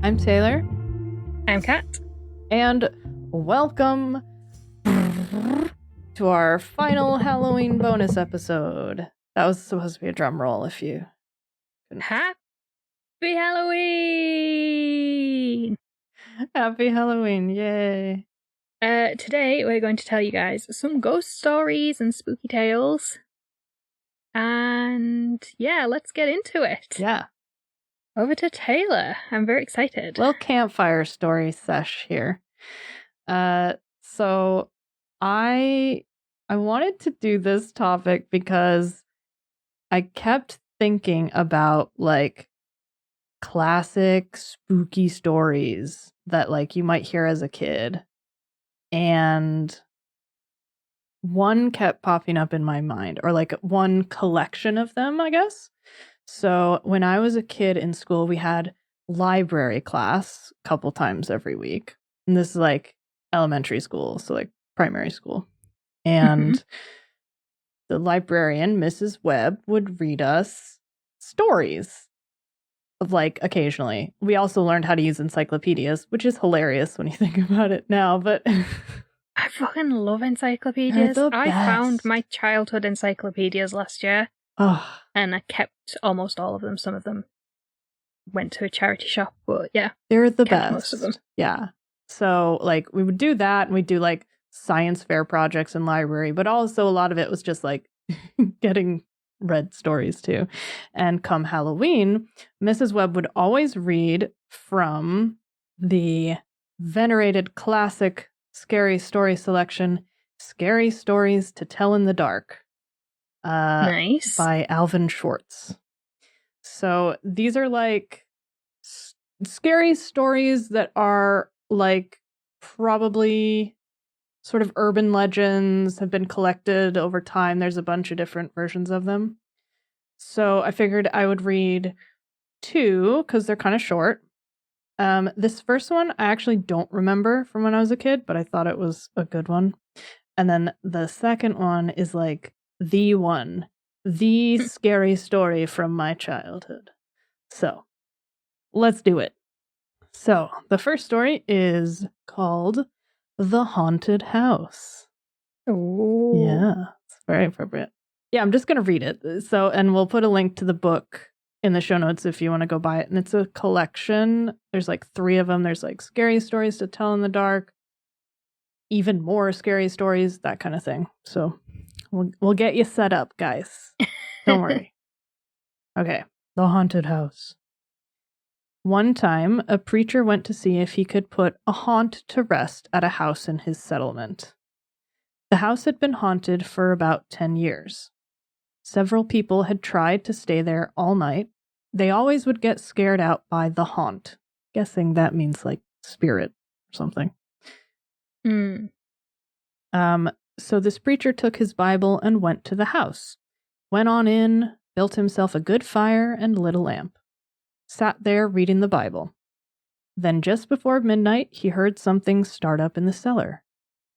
I'm Taylor. I'm Kat. And welcome to our final Halloween bonus episode. That was supposed to be a drum roll if you couldn't. Happy Halloween! Happy Halloween, yay. Today we're going to tell you guys some ghost stories and spooky tales. And yeah, let's get into it. Yeah. Over to Taylor. I'm very excited. Little campfire story sesh here. So I wanted to do this topic because I kept thinking about like classic spooky stories that like you might hear as a kid. And one kept popping up in my mind, or like one collection of them, I guess. So when I was a kid in school, we had library class a couple times every week. And this is like elementary school, so like primary school. And the librarian, Mrs. Webb, would read us stories of like occasionally. We also learned how to use encyclopedias, which is hilarious when you think about it now, but I fucking love encyclopedias. They're the I found best. my childhood encyclopedias last year. oh, And I kept almost all of them. Some of them went to a charity shop, but yeah. they're the kept best. most of them. Yeah. So like we would do that and we'd do like science fair projects in library, but also a lot of it was just like getting read stories too. And come Halloween, Mrs. Webb would always read from the venerated classic scary story selection, Scary Stories to Tell in the Dark. Nice. By Alvin Schwartz. So these are like scary stories that are like probably sort of urban legends, have been collected over time. There's a bunch of different versions of them. So I figured I would read two because they're kind of short. This first one I actually don't remember from when I was a kid, but I thought it was a good one. And then the second one is like the scary story from my childhood. So let's do it. So the first story is called The Haunted House. Ooh. Yeah, it's very appropriate. Yeah, I'm just going to read it. So, and we'll put a link to the book in the show notes if you want to go buy it. And it's a collection. There's like 3 of them. There's like Scary Stories to Tell in the Dark, even more scary stories, that kind of thing. So we'll get you set up, guys. Don't worry. Okay. The Haunted House. One time, a preacher went to see if he could put a haunt to rest at a house in his settlement. The house had been haunted for about 10 years. Several people had tried to stay there all night. They always would get scared out by the haunt. Guessing that means like spirit or something. So this preacher took his Bible and went to the house. Went on in, built himself a good fire and lit a lamp. Sat there reading the Bible. Then just before midnight, he heard something start up in the cellar.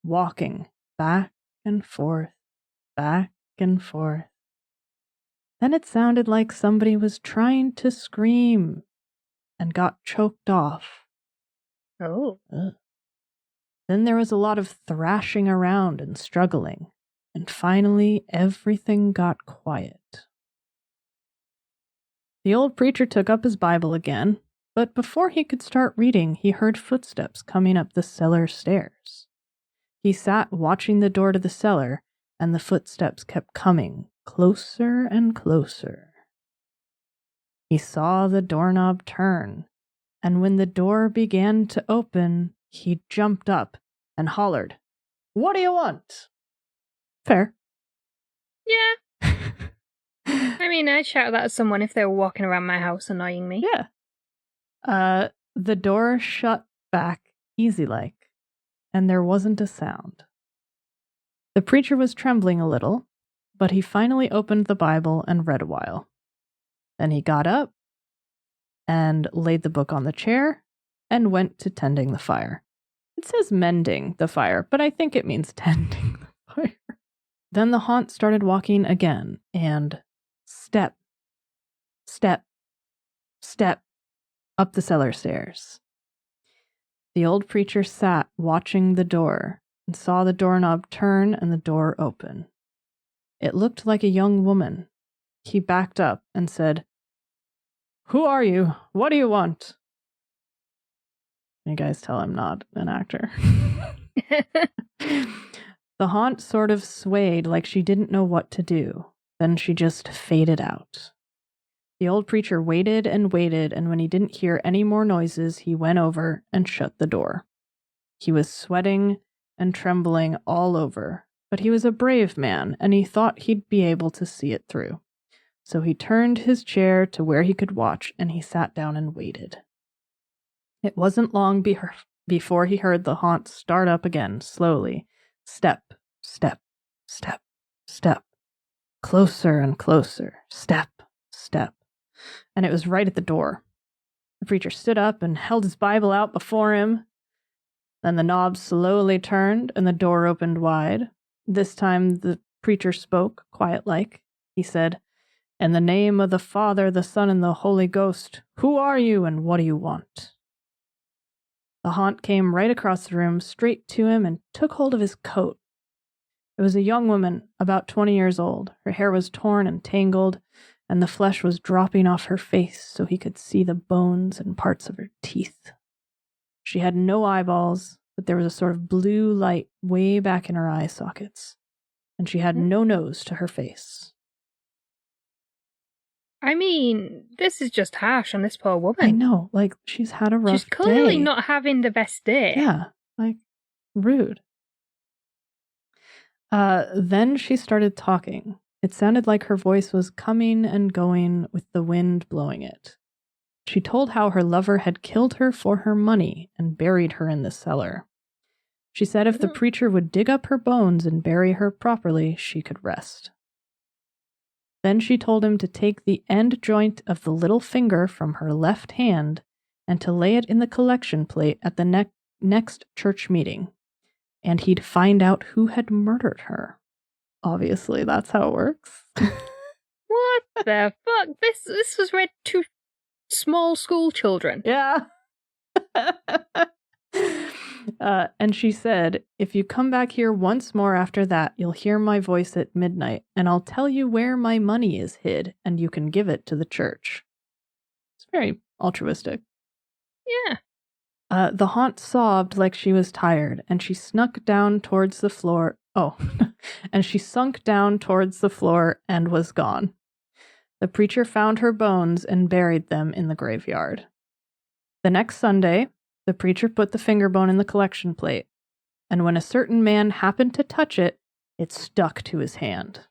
Walking back and forth, back and forth. Then it sounded like somebody was trying to scream and got choked off. Oh. Ugh. Then there was a lot of thrashing around and struggling, and finally everything got quiet. The old preacher took up his Bible again, but before he could start reading, he heard footsteps coming up the cellar stairs. He sat watching the door to the cellar, and the footsteps kept coming closer and closer. He saw the doorknob turn, and when the door began to open, he jumped up and hollered, "What do you want?" Fair. Yeah. I mean, I'd shout that at someone if they were walking around my house annoying me. Yeah. The door shut back easy-like, and there wasn't a sound. The preacher was trembling a little, but he finally opened the Bible and read a while. Then he got up and laid the book on the chair and went to tending the fire. It says mending the fire, but I think it means tending the fire. Then the haunt started walking again, and step, step, step up the cellar stairs. The old preacher sat watching the door and saw the doorknob turn and the door open. It looked like a young woman. He backed up and said, "Who are you? What do you want?" You guys tell I'm not an actor. The haunt sort of swayed like she didn't know what to do. Then she just faded out. The old preacher waited and waited, and when he didn't hear any more noises, he went over and shut the door. He was sweating and trembling all over, but he was a brave man, and he thought he'd be able to see it through. So he turned his chair to where he could watch, and he sat down and waited. It wasn't long before he heard the haunt start up again, slowly. Step, step, step, step. Closer and closer. Step, step. And it was right at the door. The preacher stood up and held his Bible out before him. Then the knob slowly turned and the door opened wide. This time the preacher spoke, quiet-like. He said, "In the name of the Father, the Son, and the Holy Ghost, who are you and what do you want?" The haunt came right across the room, straight to him, and took hold of his coat. It was a young woman, about 20 years old. Her hair was torn and tangled, and the flesh was dropping off her face so he could see the bones and parts of her teeth. She had no eyeballs, but there was a sort of blue light way back in her eye sockets, and she had no nose to her face. I mean, this is just harsh on this poor woman. I know, like, she's had a rough day. She's clearly not having the best day. Yeah, like, rude. Then she started talking. It sounded like her voice was coming and going with the wind blowing it. She told how her lover had killed her for her money and buried her in the cellar. She said if the preacher would dig up her bones and bury her properly, she could rest. Then she told him to take the end joint of the little finger from her left hand and to lay it in the collection plate at the next church meeting, and he'd find out who had murdered her. Obviously, that's how it works. What the fuck? This was read to small school children. Yeah. And she said, "If you come back here once more after that, you'll hear my voice at midnight, and I'll tell you where my money is hid, and you can give it to the church." It's very altruistic. Yeah. The haunt sobbed like she was tired, and she snuck down towards the floor. Oh, and she sunk down towards the floor and was gone. The preacher found her bones and buried them in the graveyard. The next Sunday, the preacher put the finger bone in the collection plate, and when a certain man happened to touch it, it stuck to his hand.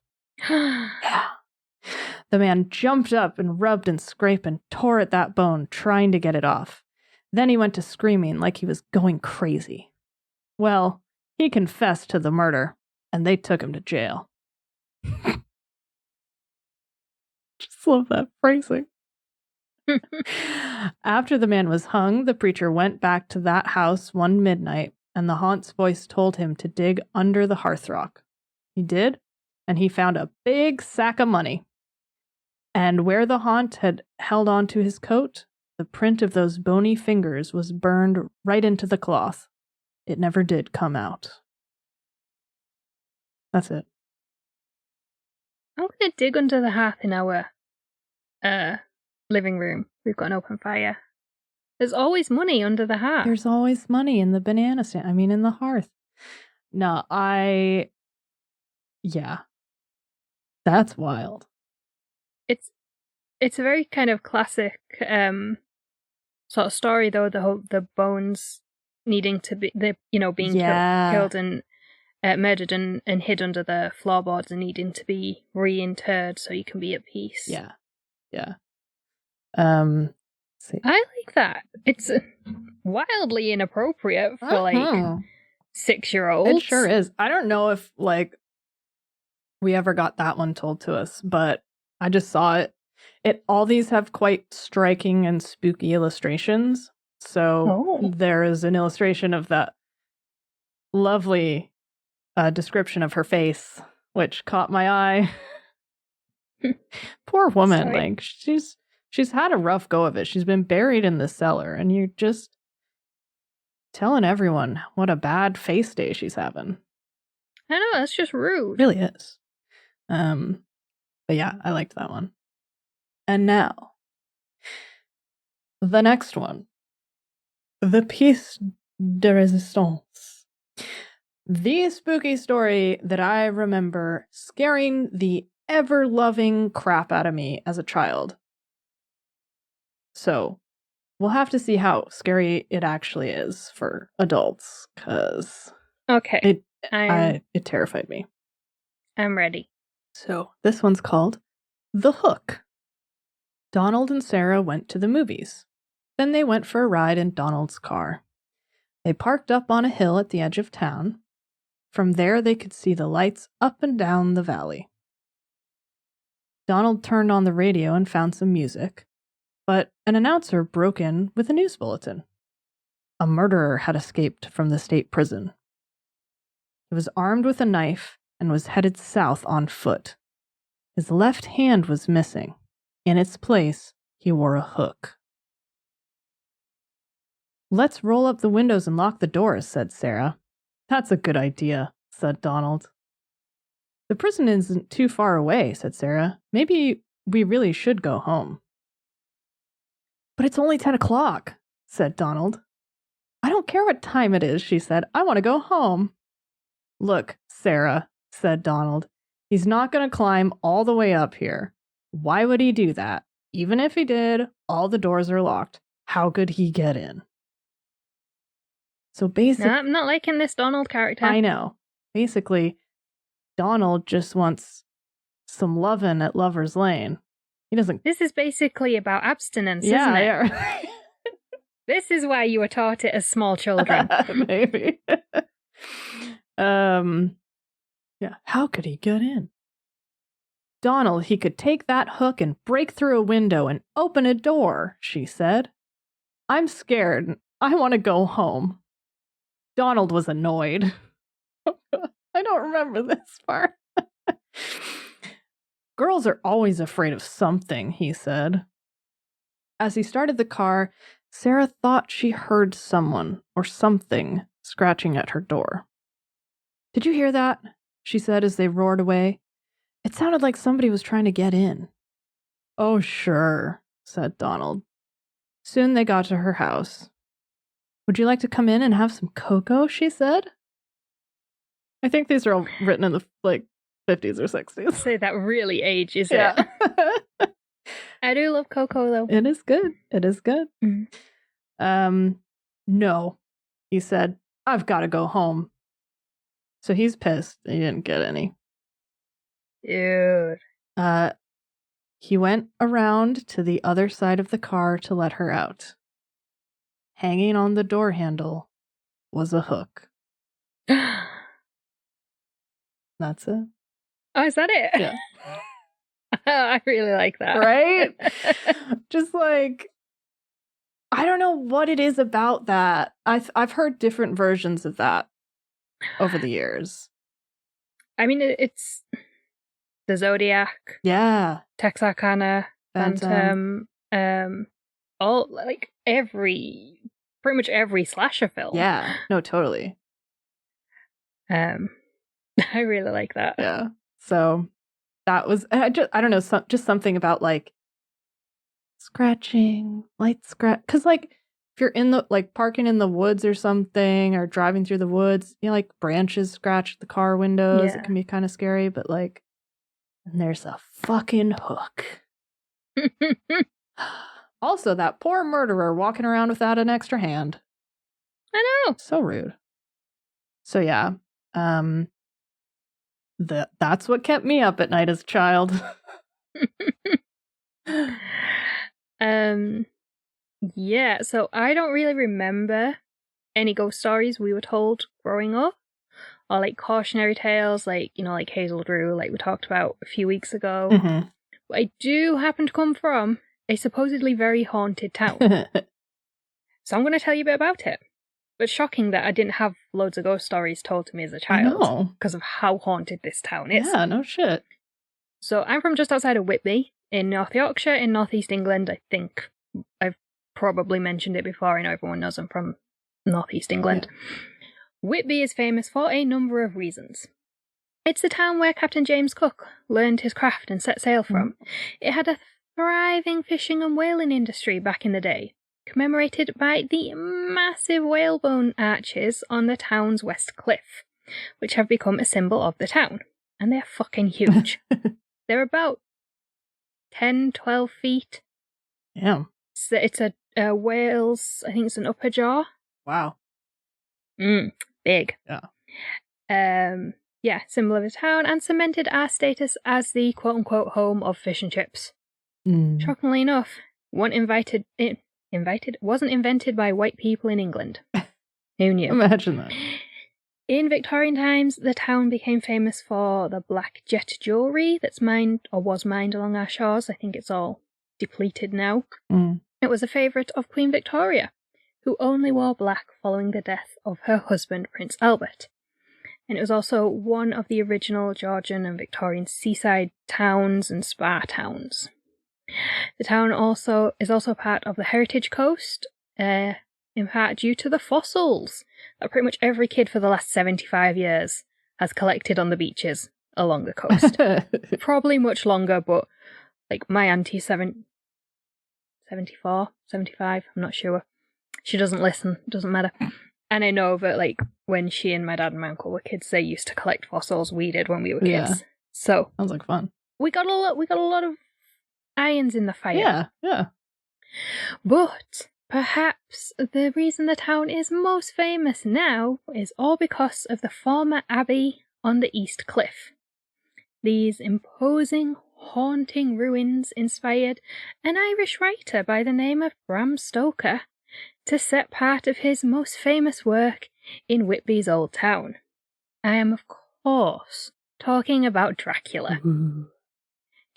Yeah. The man jumped up and rubbed and scraped and tore at that bone, trying to get it off. Then he went to screaming like he was going crazy. Well, he confessed to the murder, and they took him to jail. Just love that phrasing. After the man was hung, the preacher went back to that house one midnight, and the haunt's voice told him to dig under the hearthrug. He did, and he found a big sack of money. And where the haunt had held on to his coat, the print of those bony fingers was burned right into the cloth. It never did come out. That's it. I'm going to dig under the hearth in our living room. We've got an open fire. There's always money under the hearth. There's always money in the banana stand. I mean, in the hearth. No, yeah. That's wild. It's a very kind of classic sort of story, though. The bones needing to be being killed and murdered and hid under the floorboards and needing to be reinterred so you can be at peace. Yeah. I like that. It's wildly inappropriate for 6-year-olds. It sure is. I don't know if we ever got that one told to us, but I just saw it. All these have quite striking and spooky illustrations. So there is an illustration of that lovely description of her face, which caught my eye. Poor woman. Sorry. Like she's had a rough go of it. She's been buried in the cellar, and telling everyone what a bad face day she's having. I know, that's just rude. It really is. But yeah, I liked that one. And now, the next one. The piece de resistance. The spooky story that I remember scaring the ever-loving crap out of me as a child. So, we'll have to see how scary it actually is for adults, because okay, it terrified me. I'm ready. So, this one's called The Hook. Donald and Sarah went to the movies. Then they went for a ride in Donald's car. They parked up on a hill at the edge of town. From there, they could see the lights up and down the valley. Donald turned on the radio and found some music, but an announcer broke in with a news bulletin. A murderer had escaped from the state prison. He was armed with a knife and was headed south on foot. His left hand was missing. In its place, he wore a hook. Let's roll up the windows and lock the doors, said Sarah. That's a good idea, said Donald. The prison isn't too far away, said Sarah. Maybe we really should go home. But it's only 10 o'clock, said Donald. I don't care what time it is, she said. I want to go home. Look, Sarah, said Donald. He's not going to climb all the way up here. Why would he do that? Even if he did, all the doors are locked. How could he get in? So basically, no, I'm not liking this Donald character. I know. Basically, Donald just wants some lovin' at Lover's Lane. He doesn't. This is basically about abstinence, isn't it? Yeah. This is why you were taught it as small children. Maybe. Yeah. How could he get in? Donald, he could take that hook and break through a window and open a door, she said. I'm scared. I want to go home. Donald was annoyed. I don't remember this part. Girls are always afraid of something, he said. As he started the car, Sarah thought she heard someone or something scratching at her door. Did you hear that? She said as they roared away. It sounded like somebody was trying to get in. Oh, sure, said Donald. Soon they got to her house. Would you like to come in and have some cocoa? She said. I think these are all written in the 50s or 60s. So that really ages it. I do love cocoa though. It is good. It is good. Mm-hmm. No, he said. I've got to go home. So he's pissed he didn't get any. Dude. He went around to the other side of the car to let her out. Hanging on the door handle was a hook. That's it. Oh, is that it? Yeah. I really like that. Right? Just I don't know what it is about that. I've heard different versions of that over the years. I mean, it's the Zodiac. Yeah. Texarkana. Phantom. All, pretty much every slasher film. Yeah. No, totally. I really like that. Yeah. So that was, I don't know, just something about scratching, light scratch. Because if you're in the, parking in the woods or something or driving through the woods, branches scratch the car windows. Yeah. It can be kind of scary, but and there's a fucking hook. Also, that poor murderer walking around without an extra hand. I know. So rude. So yeah. That's what kept me up at night as a child. Yeah, so I don't really remember any ghost stories we were told growing up. Or cautionary tales, Hazel Drew, we talked about a few weeks ago. Mm-hmm. But I do happen to come from a supposedly very haunted town. So I'm going to tell you a bit about it. But shocking that I didn't have loads of ghost stories told to me as a child because of how haunted this town is. Yeah, no shit. So I'm from just outside of Whitby in North Yorkshire in northeast England. I think I've probably mentioned it before. I know everyone knows I'm from northeast England. Yeah. Whitby is famous for a number of reasons. It's the town where Captain James Cook learned his craft and set sail from. It had a thriving fishing and whaling industry back in the day, commemorated by the massive whalebone arches on the town's west cliff, which have become a symbol of the town. And they're fucking huge. They're about 10, 12 feet. Yeah. So it's a whale's, I think it's an upper jaw. Wow. Big. Yeah. Yeah, symbol of the town, and cemented our status as the quote-unquote home of fish and chips. Shockingly enough, wasn't invented by white people in England. Who knew? Imagine that. In Victorian times, the town became famous for the black jet jewellery that's mined, or was mined along our shores. I think it's all depleted now. It was a favourite of Queen Victoria, who only wore black following the death of her husband, Prince Albert. And it was also one of the original Georgian and Victorian seaside towns and spa towns. The town is also part of the Heritage Coast, in part due to the fossils that pretty much every kid for the last 75 years has collected on the beaches along the coast. Probably much longer, but like my auntie, 74, 75, I'm not sure. She doesn't listen, doesn't matter. And I know that, like, when she and my dad and my uncle were kids, they used to collect fossils. We did when we were kids. Yeah. So sounds like fun. We got a lot of irons in the fire. Yeah. But perhaps the reason the town is most famous now is all because of the former abbey on the East Cliff. These imposing, haunting ruins inspired an Irish writer by the name of Bram Stoker to set part of his most famous work in Whitby's Old Town. I am, of course, talking about Dracula.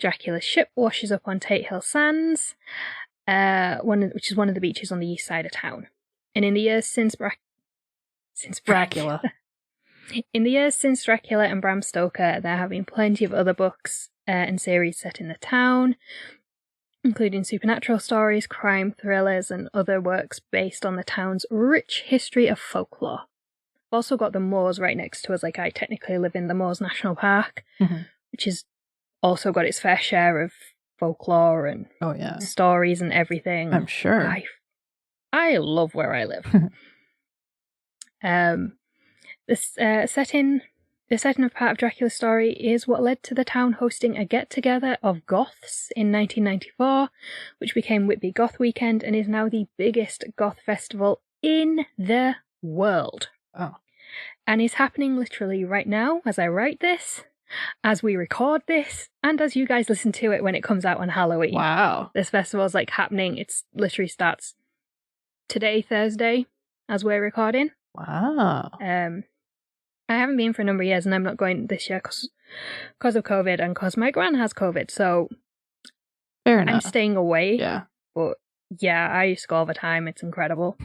Dracula's ship washes up on Tate Hill Sands, which is one of the beaches on the east side of town. And in the years since Dracula. In the years since Dracula and Bram Stoker, there have been plenty of other books and series set in the town, including supernatural stories, crime thrillers, and other works based on the town's rich history of folklore. I've also got the moors right next to us. Like, I technically live in the Moors National Park, which has also got its fair share of folklore and stories and everything. I'm sure. I love where I live. The setting of part of Dracula's story is what led to the town hosting a get-together of goths in 1994, which became Whitby Goth Weekend and is now the biggest goth festival in the world. Oh. And is happening literally right now as I write this, as we record this, and as you guys listen to it when it comes out on Halloween. Wow. This festival is like happening. It's literally starts today, Thursday, as we're recording. Wow. I haven't been for a number of years, and I'm not going this year because of COVID and because my gran has COVID, so fair enough. I'm staying away. Yeah. But yeah, I used to go all the time. It's incredible.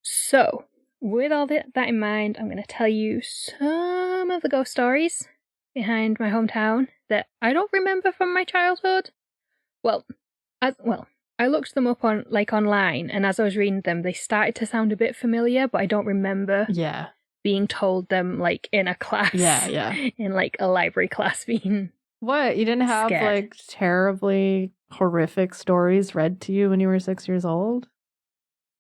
So, with all that in mind, I'm going to tell you some of the ghost stories behind my hometown that I don't remember from my childhood. I looked them up online, and as I was reading them, they started to sound a bit familiar, but I don't remember. Yeah. Being told them, like, in a class. Yeah. In, like, a library class being What? You didn't have, scared. like, terribly horrific stories read to you when you were 6 years old?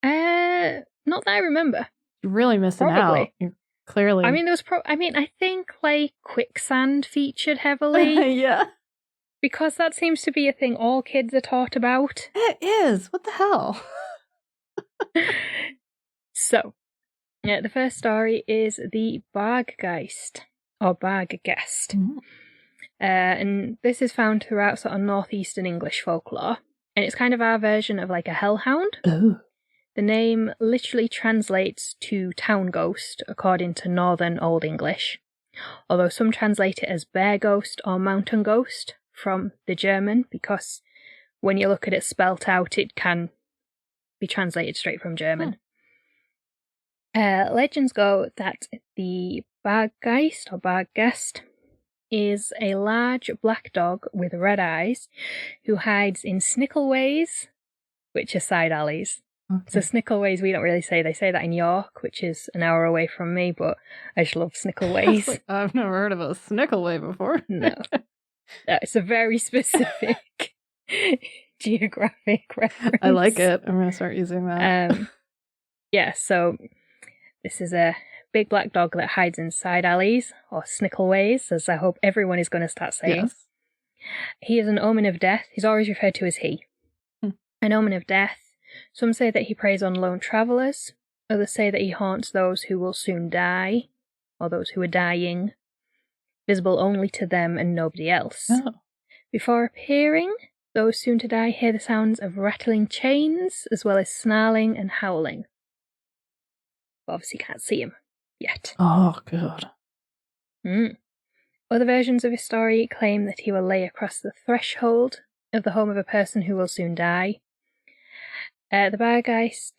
Not that I remember. You're really missing out. You're clearly... I mean, there was I think, like, quicksand featured heavily. Yeah. Because that seems to be a thing all kids are taught about. It is. What the hell? So... yeah, the first story is the Barggeist, or Barggeist. And this is found throughout sort of northeastern English folklore. And it's kind of our version of like a hellhound. Oh. The name literally translates to town ghost, according to Northern Old English. Although some translate it as bear ghost or mountain ghost from the German, because when you look at it spelt out, it can be translated straight from German. Legends go that the Barggeist or Barggeist is a large black dog with red eyes who hides in snickleways, which are side alleys, Okay. So Snickleways, we don't really say. They say that in York, which is an hour away from me, but I just love Snickleways. Like, I've never heard of a Snickleway before. No. It's a very specific geographic reference. I like it. I'm going to start using that. Yeah, so this is a big black dog that hides in side alleys, or Snickleways, as I hope everyone is going to start saying. Yes. He is an omen of death. He's always referred to as he. An omen of death. Some say that he preys on lone travellers. Others say that he haunts those who will soon die, or those who are dying, visible only to them and nobody else. Oh. Before appearing, those soon to die hear the sounds of rattling chains, as well as snarling and howling. But obviously can't see him yet. Oh, good. Other versions of his story claim that he will lay across the threshold of the home of a person who will soon die. The Berggeist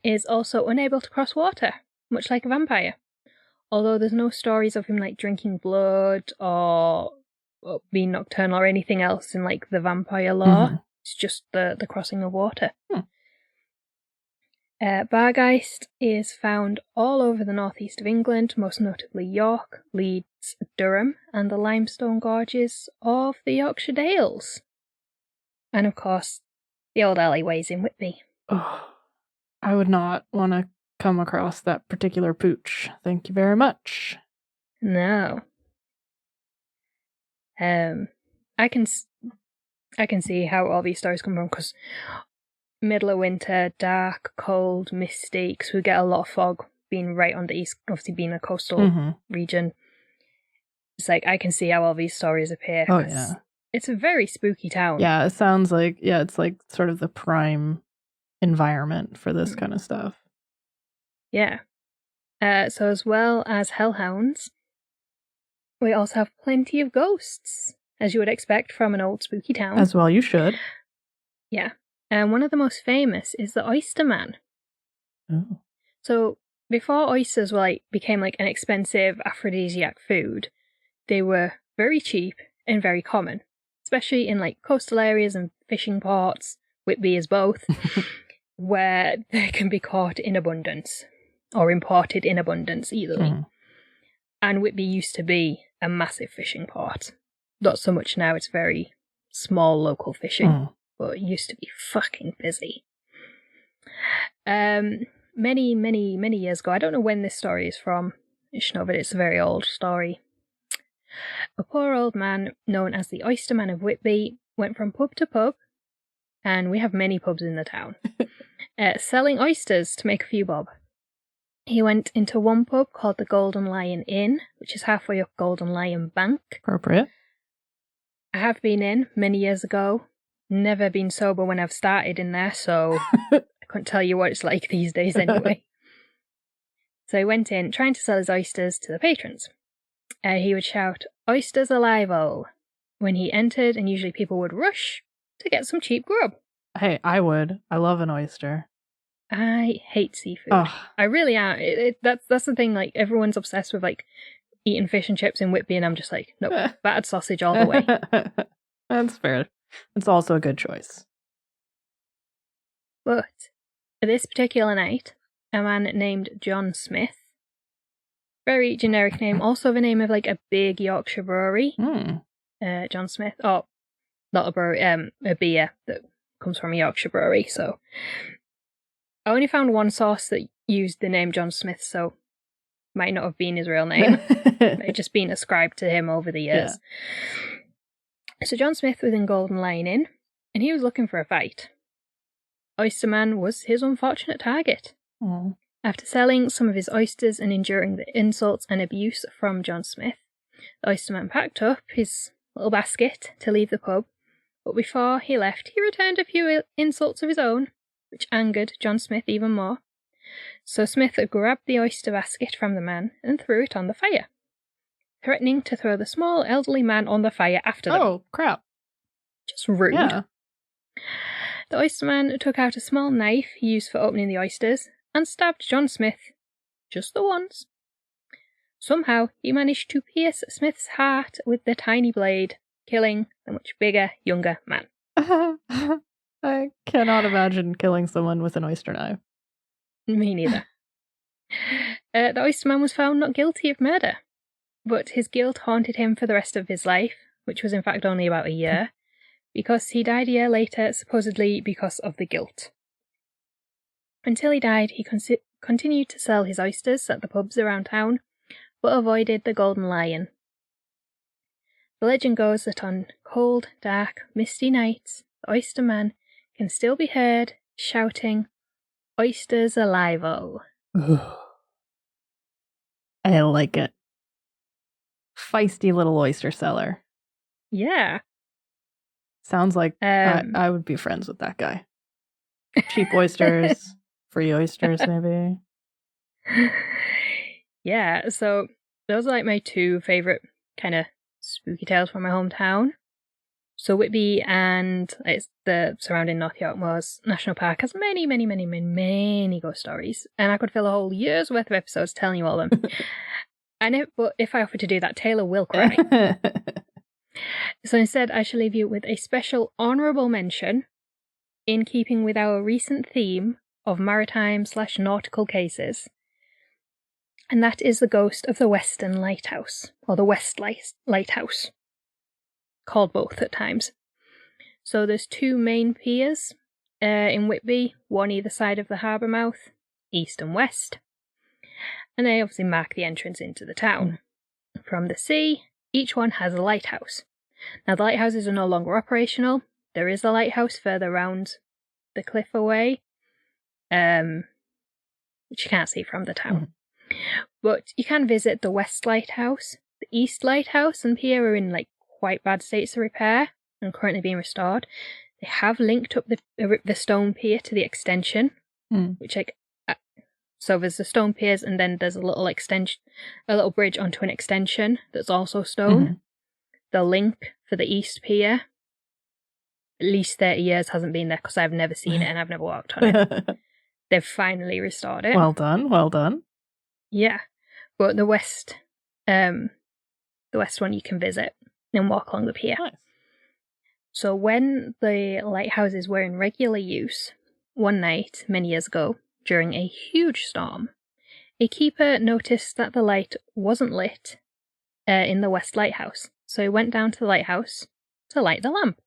is also unable to cross water, much like a vampire. Although there's no stories of him like drinking blood or being nocturnal or anything else in like the vampire lore. It's just the crossing of water. Berggeist is found all over the northeast of England, most notably York, Leeds, Durham, and the limestone gorges of the Yorkshire Dales. And of course, the old alleyways in Whitby. Oh, I would not want to come across that particular pooch. Thank you very much. No. I can see how all these stories come from, because middle of winter, dark, cold, misty, because we get a lot of fog being right on the east, obviously being a coastal region. It's like, I can see how all these stories appear. Oh, yeah. It's a very spooky town. Yeah, it sounds like, it's like sort of the prime environment for this kind of stuff. Yeah. So as well as hellhounds, we also have plenty of ghosts, as you would expect from an old spooky town. As well you should. Yeah. And one of the most famous is the Oyster Man. Oh. So before oysters became like an expensive aphrodisiac food, they were very cheap and very common, especially in like coastal areas and fishing ports. Whitby is both, where they can be caught in abundance or imported in abundance, either way. And Whitby used to be a massive fishing port. Not so much now, it's very small local fishing, but it used to be fucking busy. Many, many, many years ago, I don't know when this story is from, you should know that it's a very old story. A poor old man known as the Oyster Man of Whitby went from pub to pub, and we have many pubs in the town, selling oysters to make a few bob. He went into one pub called the Golden Lion Inn, which is halfway up Golden Lion Bank. Appropriate. I have been in many years ago. Never been sober when I've started in there, so I couldn't tell you what it's like these days anyway. So he went in trying to sell his oysters to the patrons. He would shout, "Oysters alive-o!" when he entered, and usually people would rush to get some cheap grub. Hey, I would. I love an oyster. I hate seafood. Ugh. I really am. That's the thing, like, everyone's obsessed with, like, eating fish and chips in Whitby, and I'm just like, nope, battered sausage all the way. That's fair. It's also a good choice. But this particular night, a man named John Smith, very generic name, also the name of, like, a big Yorkshire brewery. John Smith. Oh, not a brewery, a beer that comes from a Yorkshire brewery, so... I only found one source that used the name John Smith, so might not have been his real name. It might have just been ascribed to him over the years. Yeah. So John Smith was in Golden Lion Inn, and he was looking for a fight. Oysterman was his unfortunate target. Aww. After selling some of his oysters and enduring the insults and abuse from John Smith, the Oysterman packed up his little basket to leave the pub, but before he left, he returned a few insults of his own, which angered John Smith even more. So Smith grabbed the oyster basket from the man and threw it on the fire, threatening to throw the small elderly man on the fire after them. Oh, crap. Just rude. Yeah. The oysterman took out a small knife he used for opening the oysters and stabbed John Smith just the once. Somehow he managed to pierce Smith's heart with the tiny blade, killing the much bigger, younger man. I cannot imagine killing someone with an oyster knife. Me neither. The oysterman was found not guilty of murder, but his guilt haunted him for the rest of his life, which was in fact only about a year, because he died a year later, supposedly because of the guilt. Until he died, he continued to sell his oysters at the pubs around town, but avoided the Golden Lion. The legend goes that on cold, dark, misty nights, the oysterman can still be heard shouting, "Oysters alive-o." I like it. Feisty little oyster seller. Yeah. Sounds like I would be friends with that guy. Cheap oysters, free oysters, maybe. Yeah, so those are like my two favorite kind of spooky tales from my hometown. So Whitby and it's the surrounding North York Moors National Park has many, many, many, many, many ghost stories, and I could fill a whole year's worth of episodes telling you all of them. But if I offer to do that, Taylor will cry. So instead, I shall leave you with a special honourable mention in keeping with our recent theme of maritime/nautical cases. And that is the ghost of the Western Lighthouse, or the West Lighthouse, called both at times. So there's two main piers in Whitby, one either side of the harbour mouth, east and west, and they obviously mark the entrance into the town. From the sea, each one has a lighthouse. Now the lighthouses are no longer operational. There is a lighthouse further round the cliff away, which you can't see from the town. But you can visit the West Lighthouse. The East Lighthouse and pier are in like quite bad states of repair and currently being restored. They have linked up the stone pier to the extension, which so there's the stone piers and then there's a little little bridge onto an extension that's also stone. The link for the East Pier, at least 30 years hasn't been there because I've never seen it and I've never walked on it. They've finally restored it. Well done, well done. Yeah, but the west one you can visit and walk along the pier. Nice. So when the lighthouses were in regular use, one night, many years ago, during a huge storm, a keeper noticed that the light wasn't lit in the West Lighthouse. So he went down to the lighthouse to light the lamp.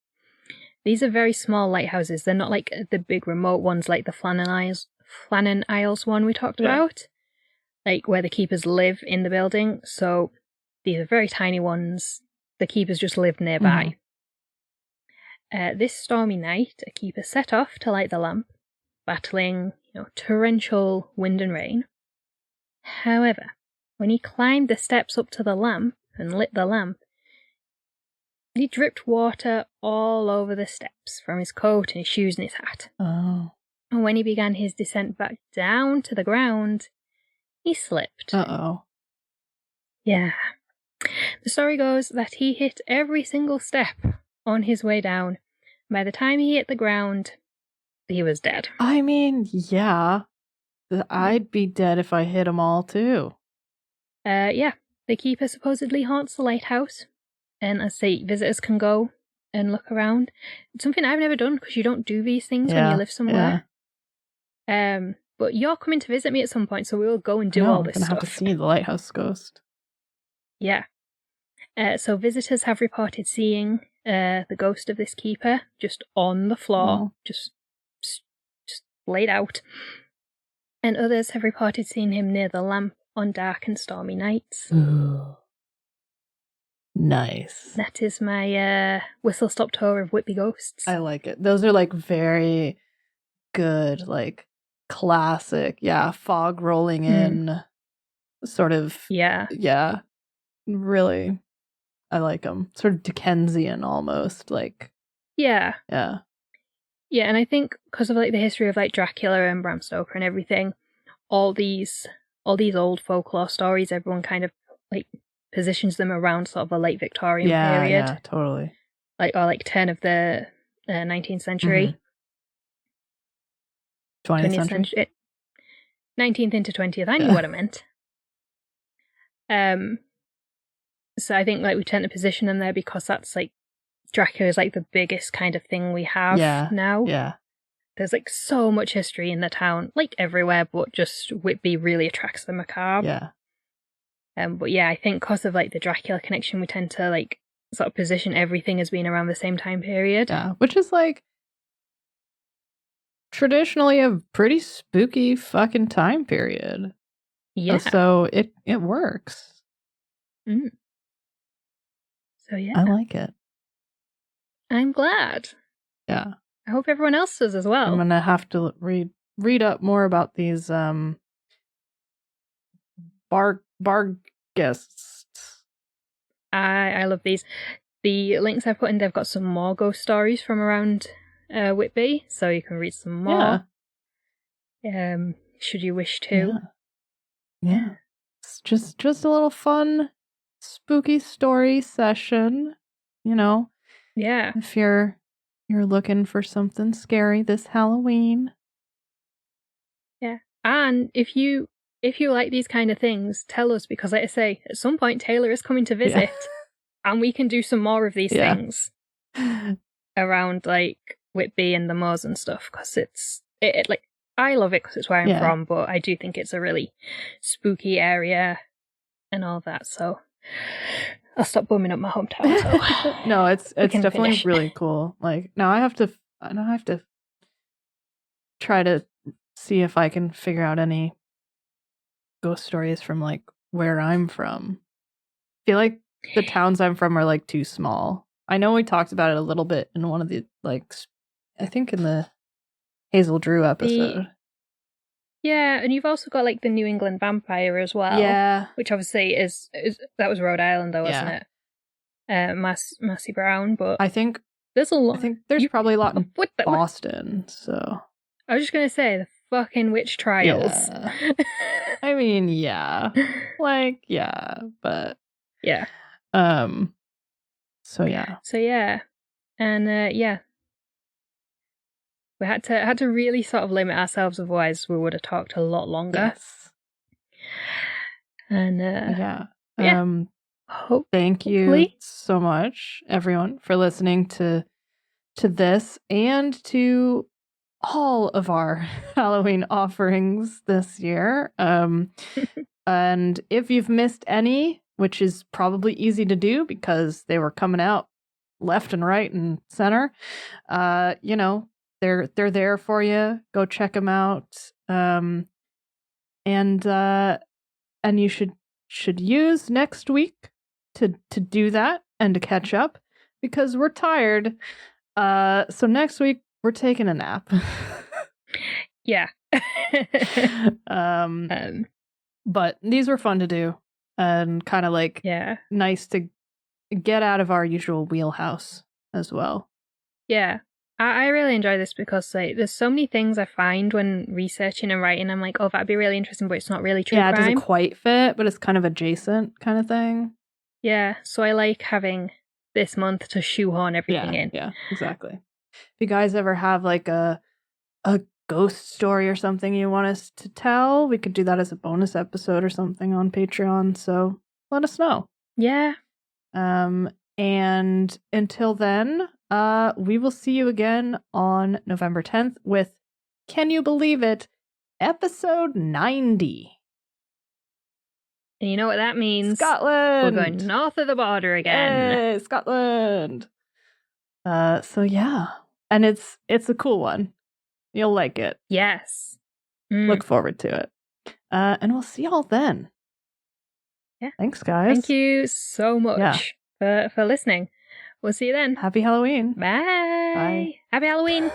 These are very small lighthouses. They're not like the big remote ones like the Flannan Isles one we talked about, like where the keepers live in the building. So these are very tiny ones. The keepers just live nearby. This stormy night, a keeper set off to light the lamp, battling torrential wind and rain. However, when he climbed the steps up to the lamp and lit the lamp, he dripped water all over the steps from his coat and his shoes and his hat. Oh. And when he began his descent back down to the ground, he slipped. Uh-oh. Yeah. The story goes that he hit every single step on his way down. By the time he hit the ground, he was dead. I mean, yeah. I'd be dead if I hit them all, too. Yeah. The keeper supposedly haunts the lighthouse. And as I say, visitors can go and look around. It's something I've never done because you don't do these things when you live somewhere. But you're coming to visit me at some point, so we will go and do all this stuff. I'm going to have to see the lighthouse ghost. Yeah. So visitors have reported seeing the ghost of this keeper just on the floor, just laid out. And others have reported seeing him near the lamp on dark and stormy nights. Ooh. Nice. That is my whistle-stop tour of Whitby ghosts. I like it. Those are like very good, like classic, fog rolling in, sort of. Yeah. Really, I like them. Sort of Dickensian almost, like. Yeah. Yeah. Yeah, and I think because of like the history of like Dracula and Bram Stoker and everything, all these old folklore stories, everyone kind of like positions them around sort of a late Victorian period. Yeah, totally. Like turn of the 19th century. 20th century. 19th into 20th. I knew what I meant. So I think like we tend to position them there because that's like Dracula is like the biggest kind of thing we have now. Yeah. There's like so much history in the town, like everywhere, but just Whitby really attracts the macabre. Yeah. But yeah, I think because of like the Dracula connection, we tend to like sort of position everything as being around the same time period. Yeah, which is like traditionally a pretty spooky fucking time period. Yeah. So it works. Mm. So yeah. I like it. I'm glad. Yeah. I hope everyone else does as well. I'm gonna have to read up more about these bar guests. I love these. The links I've put in, they've got some more ghost stories from around Whitby, so you can read some more. Yeah. Should you wish to. Yeah. It's just a little fun, spooky story session, you know. Yeah. If you're looking for something scary this Halloween. Yeah. And if you like these kind of things, tell us, because like I say, at some point Taylor is coming to visit and we can do some more of these things around like Whitby and the moors and stuff, because it like, I love it because it's where I'm from, but I do think it's a really spooky area and all that, so I'll stop bumming up my hometown. So no, it's definitely really cool. Like now I have to try to see if I can figure out any ghost stories from like where I'm from. I feel like the towns I'm from are like too small. I know we talked about it a little bit in one of the like, I think in the Hazel Drew episode. Yeah, and you've also got like the New England Vampire as well. Yeah, which obviously is that was Rhode Island though, wasn't it? Massey Brown, but I think there's a lot. I think there's probably a lot in Boston. So I was just gonna say the fucking witch trials. Yeah. I mean, yeah, like but yeah. So yeah, and we had to really sort of limit ourselves, otherwise we would have talked a lot longer. Yes. And thank you so much, everyone, for listening to this and to all of our Halloween offerings this year. And if you've missed any, which is probably easy to do because they were coming out left and right and center, you know, they're there for you. Go check them out. And you should use next week to do that and to catch up, because we're tired. So next week we're taking a nap. Yeah. But these were fun to do and kind of like nice to get out of our usual wheelhouse as well. Yeah. I really enjoy this because like there's so many things I find when researching and writing. I'm like, oh, that'd be really interesting, but it's not really true crime. It doesn't quite fit, but it's kind of adjacent kind of thing. Yeah, so I like having this month to shoehorn everything in. Yeah, exactly. If you guys ever have like a ghost story or something you want us to tell, we could do that as a bonus episode or something on Patreon. So let us know. Yeah. And until then, we will see you again on November 10th with, can you believe it, episode 90. And you know what that means? Scotland! We're going north of the border again. Yay, Scotland! So yeah. And it's a cool one. You'll like it. Yes. Look forward to it. And we'll see y'all then. Yeah. Thanks, guys. Thank you so much for listening. We'll see you then. Happy Halloween. Bye. Bye. Happy Halloween.